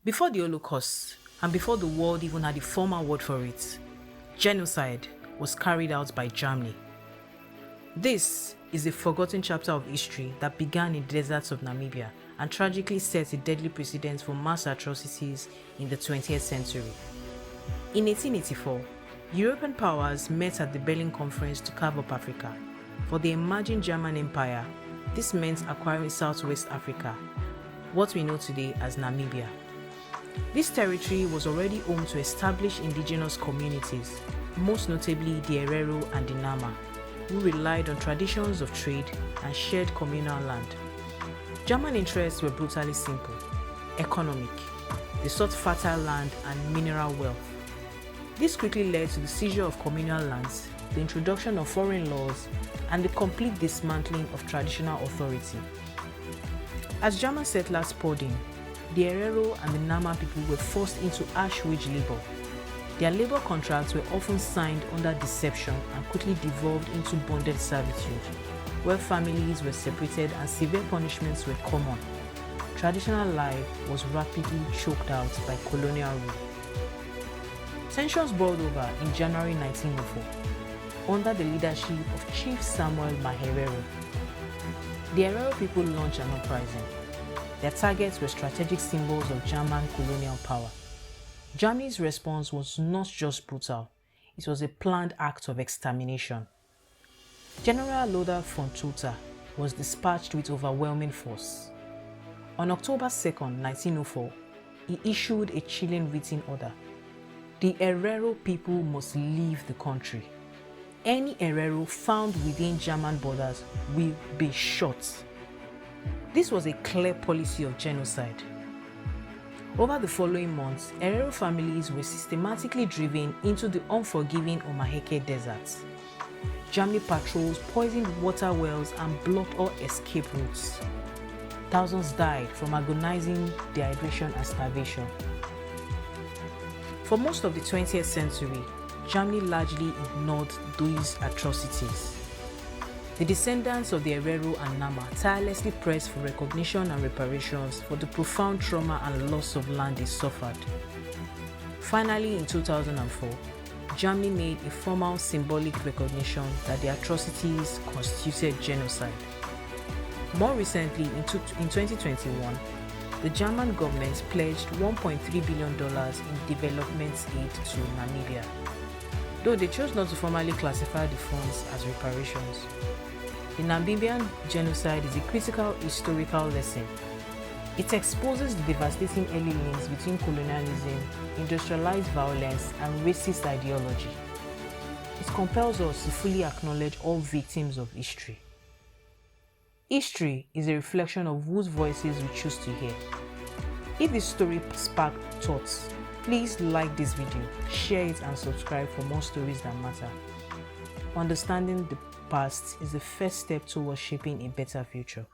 Before the Holocaust, and before the world even had a formal word for it, genocide was carried out by Germany. This is a forgotten chapter of history that began in the deserts of Namibia and tragically set a deadly precedent for mass atrocities in the 20th century. In 1884, European powers met at the Berlin Conference to carve up Africa. For the emerging German Empire, this meant acquiring Southwest Africa, what we know today as Namibia. This territory was already home to established indigenous communities, most notably the Herero and the Nama, who relied on traditions of trade and shared communal land. German interests were brutally simple: economic. They sought fertile land and mineral wealth. This quickly led to the seizure of communal lands, the introduction of foreign laws, and the complete dismantling of traditional authority. As German settlers poured in, the Herero and the Nama people were forced into harsh wage labor. Their labor contracts were often signed under deception and quickly devolved into bonded servitude, where families were separated and severe punishments were common. Traditional life was rapidly choked out by colonial rule. Tensions boiled over in January 1904 under the leadership of Chief Samuel Herero. The Herero people launched an uprising. Their targets were strategic symbols of German colonial power. Germany's response was not just brutal, it was a planned act of extermination. General Lothar von Trotha was dispatched with overwhelming force. On October 2, 1904, he issued a chilling written order. The Herero people must leave the country. Any Herero found within German borders will be shot. This was a clear policy of genocide. Over the following months, Herero families were systematically driven into the unforgiving Omaheke deserts. German patrols poisoned water wells and blocked all escape routes. Thousands died from agonizing dehydration and starvation. For most of the 20th century, Germany largely ignored these atrocities. The descendants of the Herero and Nama tirelessly pressed for recognition and reparations for the profound trauma and loss of land they suffered. Finally, in 2004, Germany made a formal symbolic recognition that the atrocities constituted genocide. More recently, in 2021, the German government pledged $1.3 billion in development aid to Namibia, though they chose not to formally classify the funds as reparations. The Namibian genocide is a critical historical lesson. It exposes the devastating early links between colonialism, industrialized violence, and racist ideology. It compels us to fully acknowledge all victims of history. History is a reflection of whose voices we choose to hear. If this story sparked thoughts, please like this video, share it, and subscribe for more stories that matter. Understanding the past is the first step towards shaping a better future.